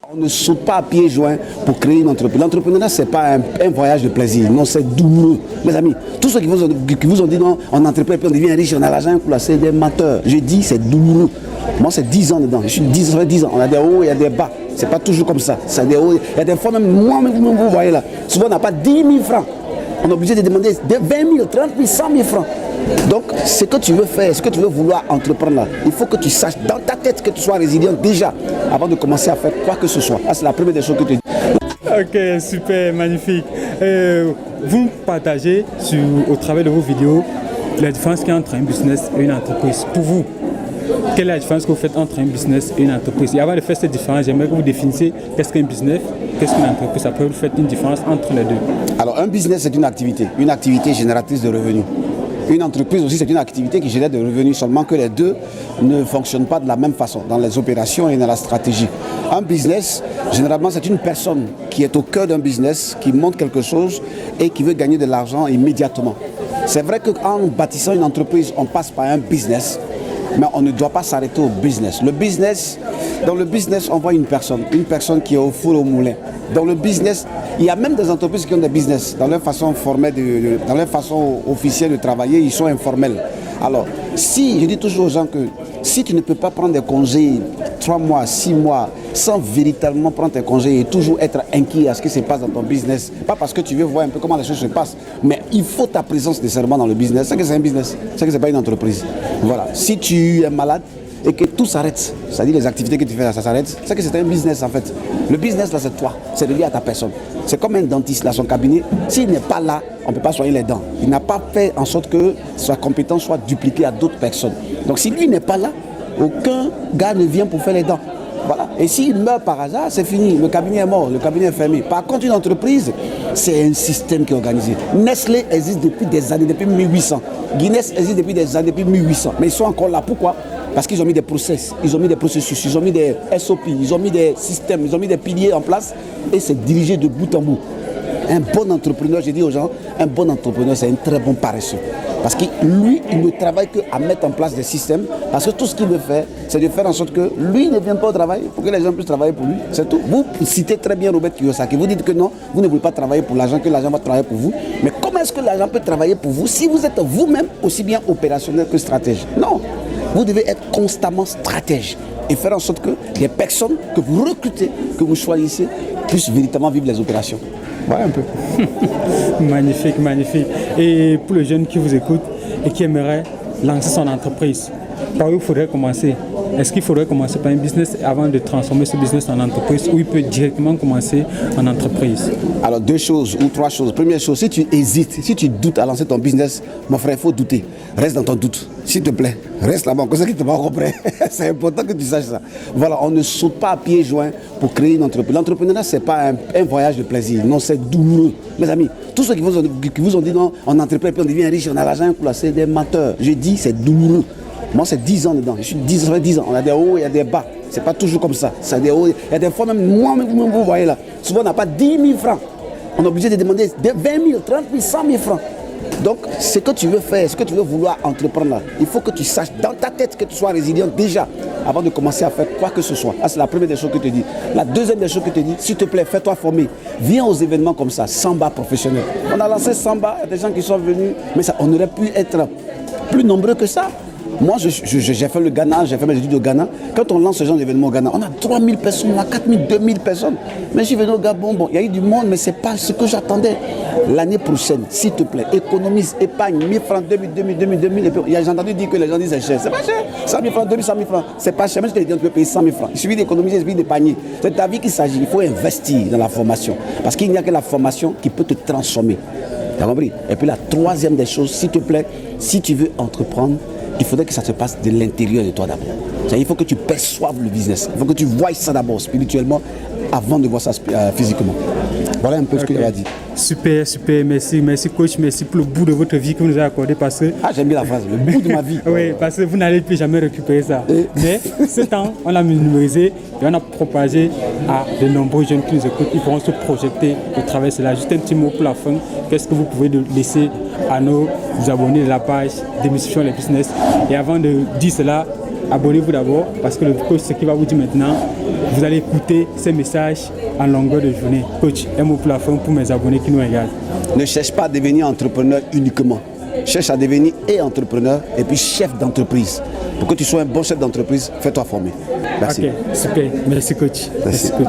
On ne saute pas à pieds joints pour créer une entreprise. L'entrepreneuriat, ce n'est pas un voyage de plaisir. Non, c'est douloureux. Mes amis, tous ceux qui vous ont dit non, on entreprend et puis on devient riche, on a l'argent, c'est des menteurs. Je dis, c'est douloureux. Moi, c'est 10 ans dedans. Ça fait 10 ans. On a des hauts, il y a des bas. C'est pas toujours comme ça. C'est des hauts. Il y a des fois, même moi, vous voyez là. Souvent, on n'a pas 10 000 francs. On est obligé de demander 20 000, 30 000, 100 000 francs. Donc, ce que tu veux faire, ce que tu veux vouloir entreprendre là, il faut que tu saches dans ta tête que tu sois résilient déjà avant de commencer à faire quoi que ce soit. C'est la première des choses que tu dis. Ok, super, magnifique. Vous partagez au travers de vos vidéos la différence qu'il y a entre un business et une entreprise. Pour vous, quelle est la différence que vous faites entre un business et une entreprise? Et avant de faire cette différence, j'aimerais que vous définissiez qu'est-ce qu'un business, qu'est-ce qu'une entreprise. Après, vous faites une différence entre les deux. Alors, un business, c'est une activité génératrice de revenus. Une entreprise aussi, c'est une activité qui génère des revenus, seulement que les deux ne fonctionnent pas de la même façon dans les opérations et dans la stratégie. Un business, généralement, c'est une personne qui est au cœur d'un business, qui monte quelque chose et qui veut gagner de l'argent immédiatement. C'est vrai qu'en bâtissant une entreprise, on passe par un business, mais on ne doit pas s'arrêter au business. Dans le business, on voit une personne qui est au four au moulin. Dans le business, il y a même des entreprises qui ont des business. Dans leur façon formelle, dans leur façon officielle de travailler, ils sont informels. Alors, je dis toujours aux gens que si tu ne peux pas prendre des congés 3 mois, 6 mois, sans véritablement prendre tes congés et toujours être inquiet à ce qui se passe dans ton business, pas parce que tu veux voir un peu comment les choses se passent, mais il faut ta présence nécessairement dans le business. C'est que c'est un business, c'est que c'est pas une entreprise. Voilà. Si tu es malade et que tout s'arrête, c'est-à-dire les activités que tu fais, ça s'arrête, c'est que c'est un business en fait. Le business là, c'est toi, c'est lié à ta personne. C'est comme un dentiste là, son cabinet, s'il n'est pas là, on ne peut pas soigner les dents. Il n'a pas fait en sorte que sa compétence soit dupliquée à d'autres personnes. Donc si lui n'est pas là, aucun gars ne vient pour faire les dents. Voilà. Et s'il meurt par hasard, c'est fini. Le cabinet est mort, le cabinet est fermé. Par contre, une entreprise, c'est un système qui est organisé. Nestlé existe depuis des années, depuis 1800. Guinness existe depuis des années, depuis 1800. Mais ils sont encore là. Pourquoi? Parce qu'ils ont mis des process, ils ont mis des processus, ils ont mis des SOP, ils ont mis des systèmes, ils ont mis des piliers en place et c'est dirigé de bout en bout. Un bon entrepreneur, je dis aux gens, un bon entrepreneur, c'est un très bon paresseux. Parce que lui, il ne travaille qu'à mettre en place des systèmes. Parce que tout ce qu'il veut faire, c'est de faire en sorte que lui ne vienne pas au travail pour que les gens puissent travailler pour lui. C'est tout. Vous citez très bien Robert Kiyosaki. Vous dites que non, vous ne voulez pas travailler pour l'argent, que l'argent va travailler pour vous. Mais comment est-ce que l'argent peut travailler pour vous si vous êtes vous-même aussi bien opérationnel que stratège? Non. Vous devez être constamment stratège et faire en sorte que les personnes que vous recrutez, que vous choisissez, puissent véritablement vivre les opérations. Voilà un peu. Magnifique, magnifique. Et pour les jeunes qui vous écoutent et qui aimeraient lancer son entreprise, par où il faudrait commencer? Est-ce qu'il faudrait commencer par un business avant de transformer ce business en entreprise ou il peut directement commencer en entreprise? Alors 2 choses ou 3 choses. Première chose, si tu hésites, si tu doutes à lancer ton business, mon frère, il faut douter. Reste dans ton doute. S'il te plaît, reste là-bas. Comme ça qui te va comprendre. C'est important que tu saches ça. Voilà, on ne saute pas à pieds joints pour créer une entreprise. L'entrepreneuriat, ce n'est pas un voyage de plaisir. Non, c'est douloureux. Mes amis, tous ceux qui vous ont dit non, on entreprend et puis on devient riche, on a l'argent, c'est des menteurs. Je dis, c'est douloureux. Moi, c'est 10 ans dedans. Ça fait 10 ans. On a des hauts, il y a des bas. C'est pas toujours comme ça. C'est des hauts. Il y a des fois, même moi, vous voyez là. Souvent, on n'a pas 10 000 francs. On est obligé de demander 20 000, 30 000, 100 000 francs. Donc, ce que tu veux faire, ce que tu veux vouloir entreprendre là, il faut que tu saches dans ta tête que tu sois résilient déjà avant de commencer à faire quoi que ce soit. C'est la première des choses que je te dis. La deuxième des choses que je te dis, s'il te plaît, fais-toi former. Viens aux événements comme ça, Samba professionnel. On a lancé Samba, il y a des gens qui sont venus, mais ça, on aurait pu être plus nombreux que ça. Moi, j'ai fait le Ghana, j'ai fait mes études au Ghana. Quand on lance ce genre d'événement au Ghana, on a 3 000 personnes, on a 4 000, 2 000 personnes. Mais je suis venu au Gabon, bon, il y a eu du monde, mais ce n'est pas ce que j'attendais. L'année prochaine, s'il te plaît, économise, épargne, 1 000 francs, 2 000, 2 000, 2 000, 2 000. J'ai entendu dire que les gens disent c'est cher. C'est pas cher. 100 000 francs, 2 000, 100 000 francs. C'est pas cher. Même si tu peux payer 100 000 francs. Il suffit d'économiser, il suffit d'épargner. C'est ta vie qu'il s'agit. Il faut investir dans la formation. Parce qu'il n'y a que la formation qui peut te transformer. Tu as compris? Et puis la troisième des choses, s'il te plaît, si tu veux entreprendre, il faudrait que ça se passe de l'intérieur de toi d'abord. Il faut que tu perçoives le business. Il faut que tu voies ça d'abord spirituellement avant de voir ça physiquement. Voilà un peu ce que j'avais dit. Super, super, merci, merci coach, merci pour le bout de votre vie que vous nous avez accordé parce que... Ah, j'aime bien la phrase, le bout de ma vie. Oui, parce que vous n'allez plus jamais récupérer ça. Mais ce temps, on l'a numérisé et on a propagé à de nombreux jeunes qui nous écoutent, ils pourront se projeter au travers de cela. Juste un petit mot pour la fin, qu'est-ce que vous pouvez laisser à nos abonnés de la page Démystifions les business. Et avant de dire cela, abonnez-vous d'abord parce que le coach, ce qu'il va vous dire maintenant, vous allez écouter ces messages en longueur de journée. Coach, un mot pour la fin pour mes abonnés qui nous regardent. Ne cherche pas à devenir entrepreneur uniquement. Cherche à devenir entrepreneur et puis chef d'entreprise. Pour que tu sois un bon chef d'entreprise, fais-toi former. Merci. Ok, super. Merci coach. Merci coach.